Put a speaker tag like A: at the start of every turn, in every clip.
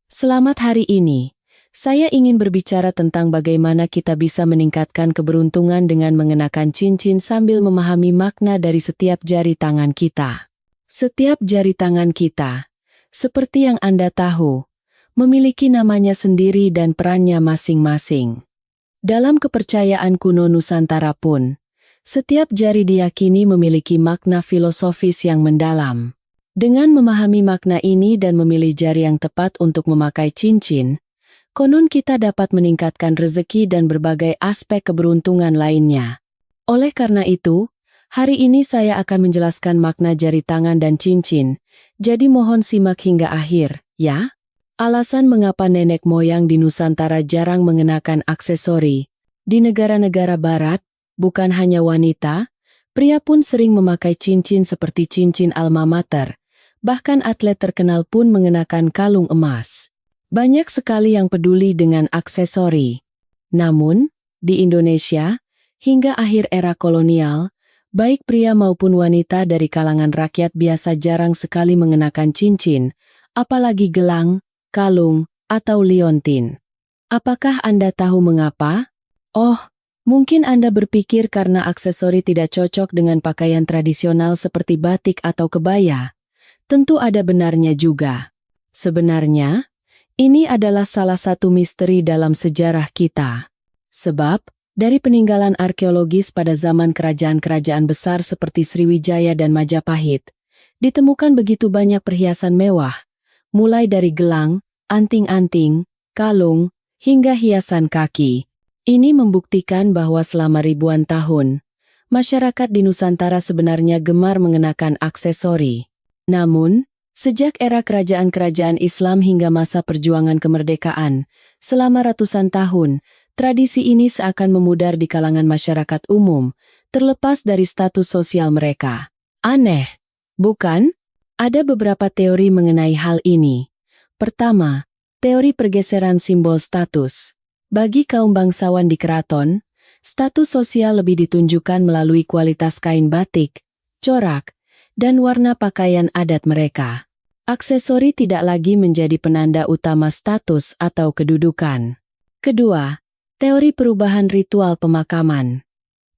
A: Selamat hari ini. Saya ingin berbicara tentang bagaimana kita bisa meningkatkan keberuntungan dengan mengenakan cincin sambil memahami makna dari setiap jari tangan kita. Setiap jari tangan kita, seperti yang Anda tahu, memiliki namanya sendiri dan perannya masing-masing. Dalam kepercayaan kuno Nusantara pun, setiap jari diyakini memiliki makna filosofis yang mendalam. Dengan memahami makna ini dan memilih jari yang tepat untuk memakai cincin, konon kita dapat meningkatkan rezeki dan berbagai aspek keberuntungan lainnya. Oleh karena itu, hari ini saya akan menjelaskan makna jari tangan dan cincin, jadi mohon simak hingga akhir, ya. Alasan mengapa nenek moyang di Nusantara jarang mengenakan aksesori. Di negara-negara barat, bukan hanya wanita, pria pun sering memakai cincin seperti cincin alma mater. Bahkan atlet terkenal pun mengenakan kalung emas. Banyak sekali yang peduli dengan aksesori. Namun, di Indonesia, hingga akhir era kolonial, baik pria maupun wanita dari kalangan rakyat biasa jarang sekali mengenakan cincin, apalagi gelang, kalung, atau liontin. Apakah Anda tahu mengapa? Oh, mungkin Anda berpikir karena aksesori tidak cocok dengan pakaian tradisional seperti batik atau kebaya. Tentu ada benarnya juga. Sebenarnya, ini adalah salah satu misteri dalam sejarah kita. Sebab, dari peninggalan arkeologis pada zaman kerajaan-kerajaan besar seperti Sriwijaya dan Majapahit, ditemukan begitu banyak perhiasan mewah, mulai dari gelang, anting-anting, kalung, hingga hiasan kaki. Ini membuktikan bahwa selama ribuan tahun, masyarakat di Nusantara sebenarnya gemar mengenakan aksesori. Namun, sejak era kerajaan-kerajaan Islam hingga masa perjuangan kemerdekaan, selama ratusan tahun, tradisi ini seakan memudar di kalangan masyarakat umum, terlepas dari status sosial mereka. Aneh, bukan? Ada beberapa teori mengenai hal ini. Pertama, teori pergeseran simbol status. Bagi kaum bangsawan di keraton, status sosial lebih ditunjukkan melalui kualitas kain batik, corak, dan warna pakaian adat mereka. Aksesori tidak lagi menjadi penanda utama status atau kedudukan. Kedua, teori perubahan ritual pemakaman.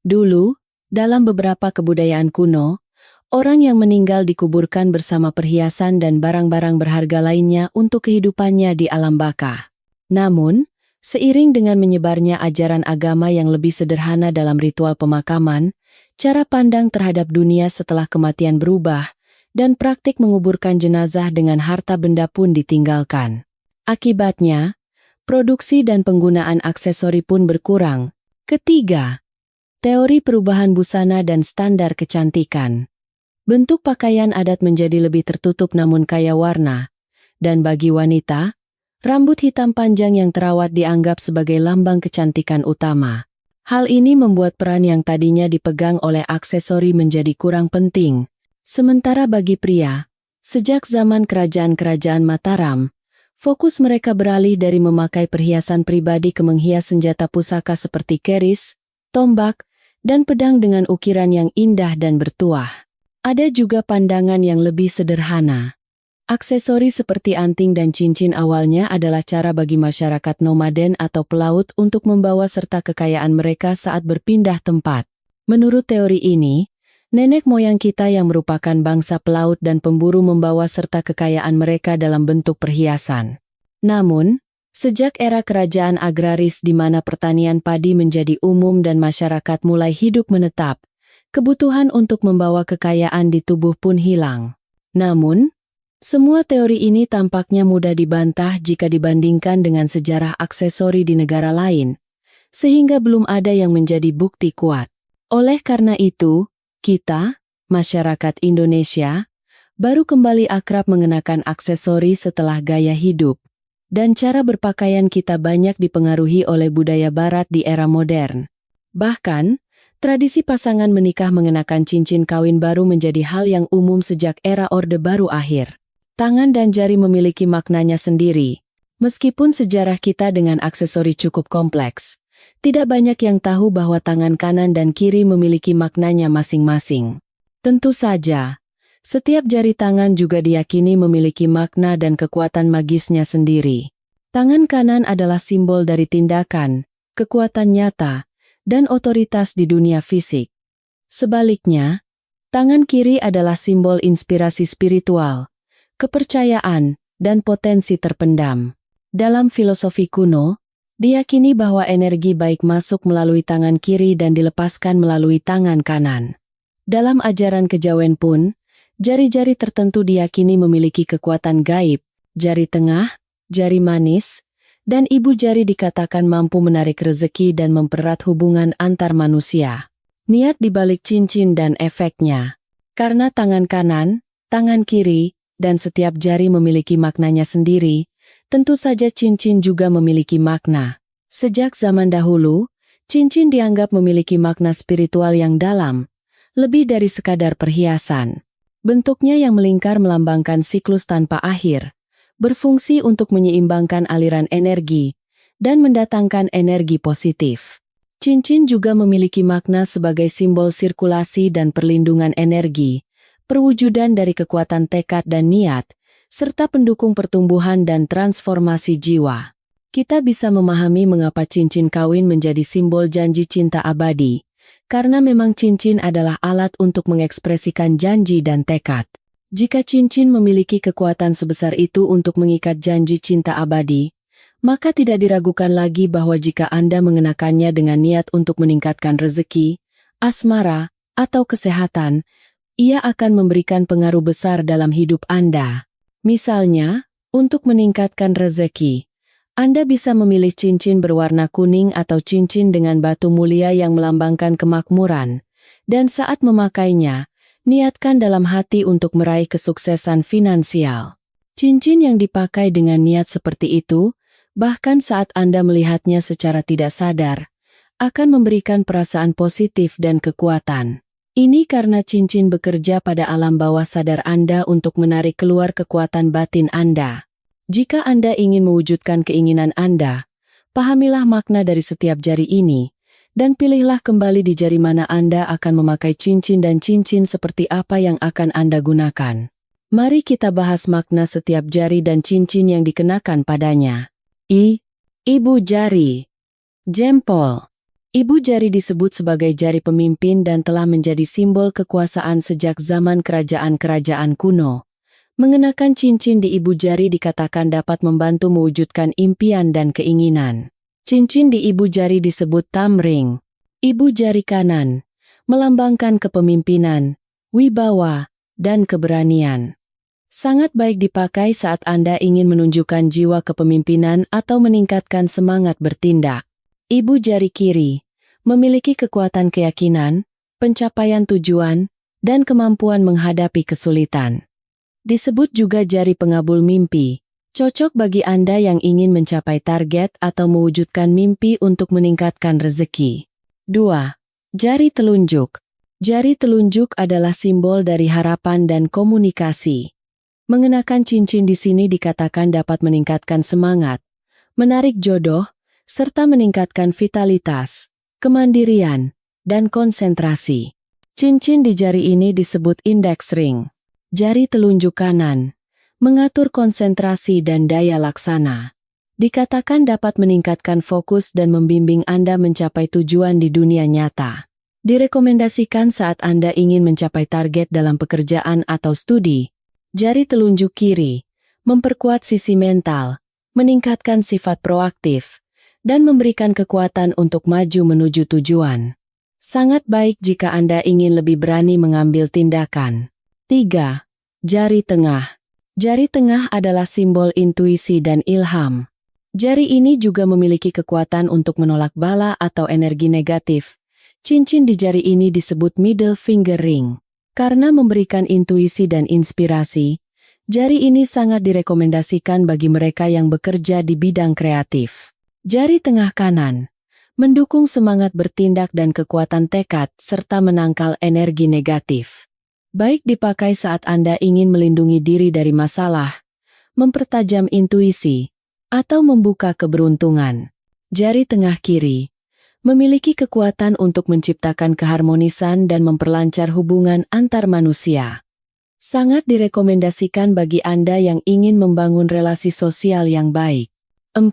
A: Dulu, dalam beberapa kebudayaan kuno, orang yang meninggal dikuburkan bersama perhiasan dan barang-barang berharga lainnya untuk kehidupannya di alam baka. Namun, seiring dengan menyebarnya ajaran agama yang lebih sederhana dalam ritual pemakaman, cara pandang terhadap dunia setelah kematian berubah, dan praktik menguburkan jenazah dengan harta benda pun ditinggalkan. Akibatnya, produksi dan penggunaan aksesori pun berkurang. Ketiga, teori perubahan busana dan standar kecantikan. Bentuk pakaian adat menjadi lebih tertutup namun kaya warna, dan bagi wanita, rambut hitam panjang yang terawat dianggap sebagai lambang kecantikan utama. Hal ini membuat peran yang tadinya dipegang oleh aksesori menjadi kurang penting. Sementara bagi pria, sejak zaman kerajaan-kerajaan Mataram, fokus mereka beralih dari memakai perhiasan pribadi ke menghias senjata pusaka seperti keris, tombak, dan pedang dengan ukiran yang indah dan bertuah. Ada juga pandangan yang lebih sederhana. Aksesori seperti anting dan cincin awalnya adalah cara bagi masyarakat nomaden atau pelaut untuk membawa serta kekayaan mereka saat berpindah tempat. Menurut teori ini, nenek moyang kita yang merupakan bangsa pelaut dan pemburu membawa serta kekayaan mereka dalam bentuk perhiasan. Namun, sejak era kerajaan agraris di mana pertanian padi menjadi umum dan masyarakat mulai hidup menetap, kebutuhan untuk membawa kekayaan di tubuh pun hilang. Namun, semua teori ini tampaknya mudah dibantah jika dibandingkan dengan sejarah aksesori di negara lain, sehingga belum ada yang menjadi bukti kuat. Oleh karena itu, kita, masyarakat Indonesia, baru kembali akrab mengenakan aksesori setelah gaya hidup, dan cara berpakaian kita banyak dipengaruhi oleh budaya barat di era modern. Bahkan, tradisi pasangan menikah mengenakan cincin kawin baru menjadi hal yang umum sejak era Orde Baru akhir. Tangan dan jari memiliki maknanya sendiri. Meskipun sejarah kita dengan aksesori cukup kompleks, tidak banyak yang tahu bahwa tangan kanan dan kiri memiliki maknanya masing-masing. Tentu saja, Setiap jari tangan juga diyakini memiliki makna dan kekuatan magisnya sendiri. Tangan kanan adalah simbol dari tindakan, kekuatan nyata, dan otoritas di dunia fisik. Sebaliknya, tangan kiri adalah simbol inspirasi spiritual, kepercayaan, dan potensi terpendam. Dalam filosofi kuno, diyakini bahwa energi baik masuk melalui tangan kiri dan dilepaskan melalui tangan kanan. Dalam ajaran kejawen pun, jari-jari tertentu diyakini memiliki kekuatan gaib, jari tengah, jari manis, dan ibu jari dikatakan mampu menarik rezeki dan mempererat hubungan antar manusia. Niat dibalik cincin dan efeknya. Karena tangan kanan, tangan kiri, dan setiap jari memiliki maknanya sendiri, tentu saja cincin juga memiliki makna. Sejak zaman dahulu, cincin dianggap memiliki makna spiritual yang dalam, lebih dari sekadar perhiasan. Bentuknya yang melingkar melambangkan siklus tanpa akhir, berfungsi untuk menyeimbangkan aliran energi, dan mendatangkan energi positif. Cincin juga memiliki makna sebagai simbol sirkulasi dan perlindungan energi, perwujudan dari kekuatan tekad dan niat, serta pendukung pertumbuhan dan transformasi jiwa. Kita bisa memahami mengapa cincin kawin menjadi simbol janji cinta abadi, karena memang cincin adalah alat untuk mengekspresikan janji dan tekad. Jika cincin memiliki kekuatan sebesar itu untuk mengikat janji cinta abadi, maka tidak diragukan lagi bahwa jika Anda mengenakannya dengan niat untuk meningkatkan rezeki, asmara, atau kesehatan, ia akan memberikan pengaruh besar dalam hidup Anda. Misalnya, untuk meningkatkan rezeki, Anda bisa memilih cincin berwarna kuning atau cincin dengan batu mulia yang melambangkan kemakmuran, dan saat memakainya, niatkan dalam hati untuk meraih kesuksesan finansial. Cincin yang dipakai dengan niat seperti itu, bahkan saat Anda melihatnya secara tidak sadar, akan memberikan perasaan positif dan kekuatan. Ini karena cincin bekerja pada alam bawah sadar Anda untuk menarik keluar kekuatan batin Anda. Jika Anda ingin mewujudkan keinginan Anda, pahamilah makna dari setiap jari ini, dan pilihlah kembali di jari mana Anda akan memakai cincin dan cincin seperti apa yang akan Anda gunakan. Mari kita bahas makna setiap jari dan cincin yang dikenakan padanya. Ibu jari. Jempol. Ibu jari disebut sebagai jari pemimpin dan telah menjadi simbol kekuasaan sejak zaman kerajaan-kerajaan kuno. Mengenakan cincin di ibu jari dikatakan dapat membantu mewujudkan impian dan keinginan. Cincin di ibu jari disebut thumb ring. Ibu jari kanan melambangkan kepemimpinan, wibawa, dan keberanian. Sangat baik dipakai saat Anda ingin menunjukkan jiwa kepemimpinan atau meningkatkan semangat bertindak. Ibu jari kiri memiliki kekuatan keyakinan, pencapaian tujuan, dan kemampuan menghadapi kesulitan. Disebut juga jari pengabul mimpi, cocok bagi Anda yang ingin mencapai target atau mewujudkan mimpi untuk meningkatkan rezeki. 2. Jari telunjuk. Jari telunjuk adalah simbol dari harapan dan komunikasi. Mengenakan cincin di sini dikatakan dapat meningkatkan semangat, menarik jodoh, serta meningkatkan vitalitas, kemandirian, dan konsentrasi. Cincin di jari ini disebut index ring. Jari telunjuk kanan mengatur konsentrasi dan daya laksana. Dikatakan dapat meningkatkan fokus dan membimbing Anda mencapai tujuan di dunia nyata. Direkomendasikan saat Anda ingin mencapai target dalam pekerjaan atau studi. Jari telunjuk kiri memperkuat sisi mental, meningkatkan sifat proaktif, dan memberikan kekuatan untuk maju menuju tujuan. Sangat baik jika Anda ingin lebih berani mengambil tindakan. 3. Jari tengah. Jari tengah adalah simbol intuisi dan ilham. Jari ini juga memiliki kekuatan untuk menolak bala atau energi negatif. Cincin di jari ini disebut middle finger ring. Karena memberikan intuisi dan inspirasi, jari ini sangat direkomendasikan bagi mereka yang bekerja di bidang kreatif. Jari tengah kanan mendukung semangat bertindak dan kekuatan tekad serta menangkal energi negatif. Baik dipakai saat Anda ingin melindungi diri dari masalah, mempertajam intuisi, atau membuka keberuntungan. Jari tengah kiri memiliki kekuatan untuk menciptakan keharmonisan dan memperlancar hubungan antar manusia. Sangat direkomendasikan bagi Anda yang ingin membangun relasi sosial yang baik. 4.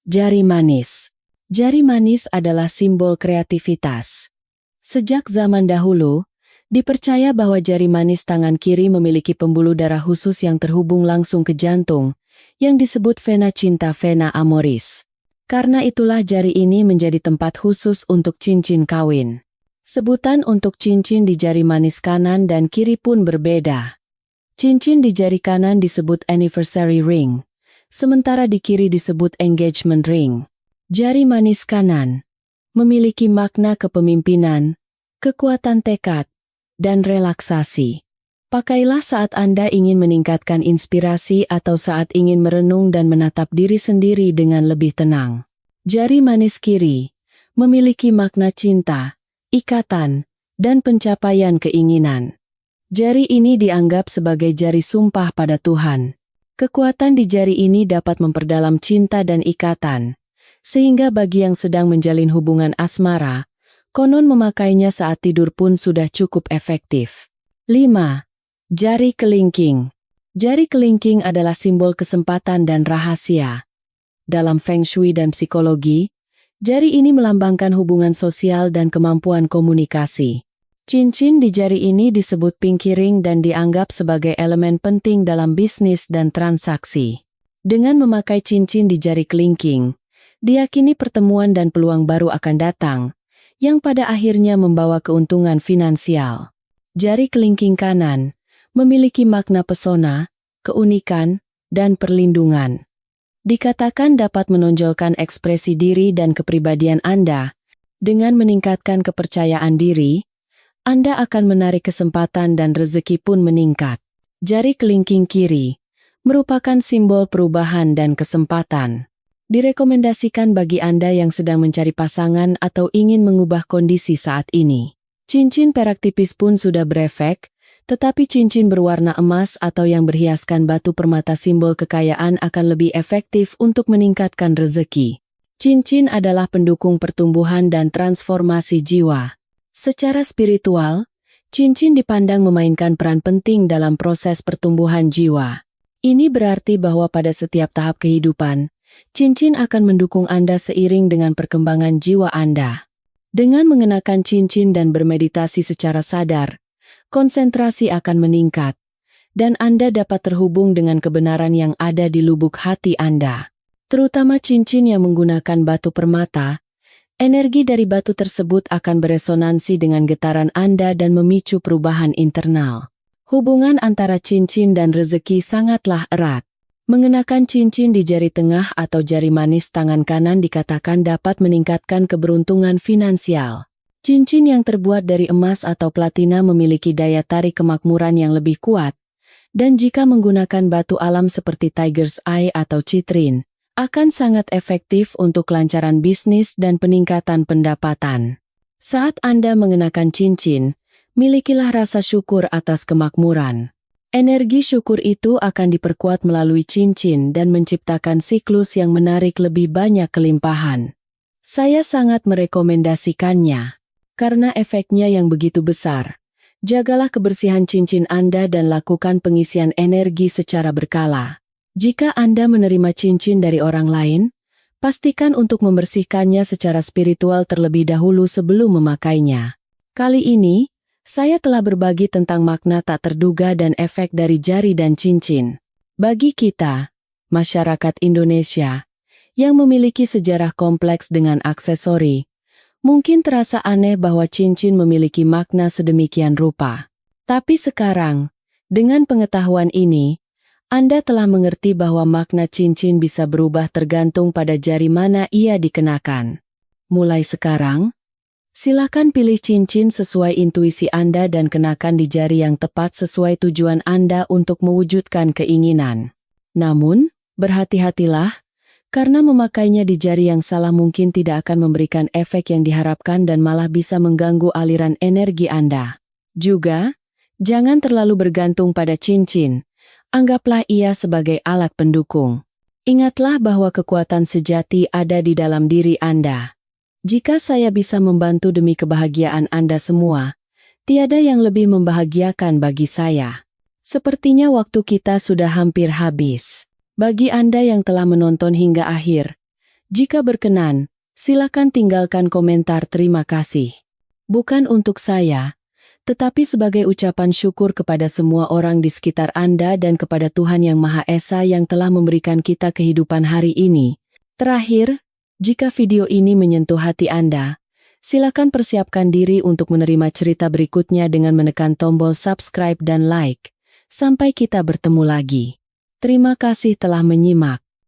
A: Jari manis. Jari manis adalah simbol kreativitas. Sejak zaman dahulu, dipercaya bahwa jari manis tangan kiri memiliki pembuluh darah khusus yang terhubung langsung ke jantung, yang disebut vena cinta vena amoris. Karena itulah jari ini menjadi tempat khusus untuk cincin kawin. Sebutan untuk cincin di jari manis kanan dan kiri pun berbeda. Cincin di jari kanan disebut anniversary ring, sementara di kiri disebut engagement ring. Jari manis kanan memiliki makna kepemimpinan, kekuatan tekad, dan relaksasi. Pakailah saat Anda ingin meningkatkan inspirasi atau saat ingin merenung dan menatap diri sendiri dengan lebih tenang. Jari manis kiri memiliki makna cinta, ikatan, dan pencapaian keinginan. Jari ini dianggap sebagai jari sumpah pada Tuhan. Kekuatan di jari ini dapat memperdalam cinta dan ikatan, sehingga bagi yang sedang menjalin hubungan asmara, konon memakainya saat tidur pun sudah cukup efektif. 5. Jari kelingking. Jari kelingking adalah simbol kesempatan dan rahasia. Dalam Feng Shui dan psikologi, jari ini melambangkan hubungan sosial dan kemampuan komunikasi. Cincin di jari ini disebut pinky ring dan dianggap sebagai elemen penting dalam bisnis dan transaksi. Dengan memakai cincin di jari kelingking, diyakini pertemuan dan peluang baru akan datang, yang pada akhirnya membawa keuntungan finansial. Jari kelingking kanan memiliki makna pesona, keunikan, dan perlindungan. Dikatakan dapat menonjolkan ekspresi diri dan kepribadian Anda. Dengan meningkatkan kepercayaan diri, Anda akan menarik kesempatan dan rezeki pun meningkat. Jari kelingking kiri merupakan simbol perubahan dan kesempatan. Direkomendasikan bagi Anda yang sedang mencari pasangan atau ingin mengubah kondisi saat ini. Cincin perak tipis pun sudah berefek, tetapi cincin berwarna emas atau yang berhiaskan batu permata simbol kekayaan akan lebih efektif untuk meningkatkan rezeki. Cincin adalah pendukung pertumbuhan dan transformasi jiwa. Secara spiritual, cincin dipandang memainkan peran penting dalam proses pertumbuhan jiwa. Ini berarti bahwa pada setiap tahap kehidupan, cincin akan mendukung Anda seiring dengan perkembangan jiwa Anda. Dengan mengenakan cincin dan bermeditasi secara sadar, konsentrasi akan meningkat, dan Anda dapat terhubung dengan kebenaran yang ada di lubuk hati Anda. Terutama cincin yang menggunakan batu permata, energi dari batu tersebut akan beresonansi dengan getaran Anda dan memicu perubahan internal. Hubungan antara cincin dan rezeki sangatlah erat. Mengenakan cincin di jari tengah atau jari manis tangan kanan dikatakan dapat meningkatkan keberuntungan finansial. Cincin yang terbuat dari emas atau platina memiliki daya tarik kemakmuran yang lebih kuat, dan jika menggunakan batu alam seperti tiger's eye atau citrin, akan sangat efektif untuk kelancaran bisnis dan peningkatan pendapatan. Saat Anda mengenakan cincin, milikilah rasa syukur atas kemakmuran. Energi syukur itu akan diperkuat melalui cincin dan menciptakan siklus yang menarik lebih banyak kelimpahan. Saya sangat merekomendasikannya. Karena efeknya yang begitu besar, jagalah kebersihan cincin Anda dan lakukan pengisian energi secara berkala. Jika Anda menerima cincin dari orang lain, pastikan untuk membersihkannya secara spiritual terlebih dahulu sebelum memakainya. Kali ini, saya telah berbagi tentang makna tak terduga dan efek dari jari dan cincin. Bagi kita, masyarakat Indonesia, yang memiliki sejarah kompleks dengan aksesori, mungkin terasa aneh bahwa cincin memiliki makna sedemikian rupa. Tapi sekarang, dengan pengetahuan ini, Anda telah mengerti bahwa makna cincin bisa berubah tergantung pada jari mana ia dikenakan. Mulai sekarang, silakan pilih cincin sesuai intuisi Anda dan kenakan di jari yang tepat sesuai tujuan Anda untuk mewujudkan keinginan. Namun, berhati-hatilah, karena memakainya di jari yang salah mungkin tidak akan memberikan efek yang diharapkan dan malah bisa mengganggu aliran energi Anda. Juga, jangan terlalu bergantung pada cincin. Anggaplah ia sebagai alat pendukung. Ingatlah bahwa kekuatan sejati ada di dalam diri Anda. Jika saya bisa membantu demi kebahagiaan Anda semua, tiada yang lebih membahagiakan bagi saya. Sepertinya waktu kita sudah hampir habis. Bagi Anda yang telah menonton hingga akhir, jika berkenan, silakan tinggalkan komentar terima kasih. Bukan untuk saya, tetapi sebagai ucapan syukur kepada semua orang di sekitar Anda dan kepada Tuhan Yang Maha Esa yang telah memberikan kita kehidupan hari ini. Terakhir, jika video ini menyentuh hati Anda, silakan persiapkan diri untuk menerima cerita berikutnya dengan menekan tombol subscribe dan like. Sampai kita bertemu lagi. Terima kasih telah menyimak.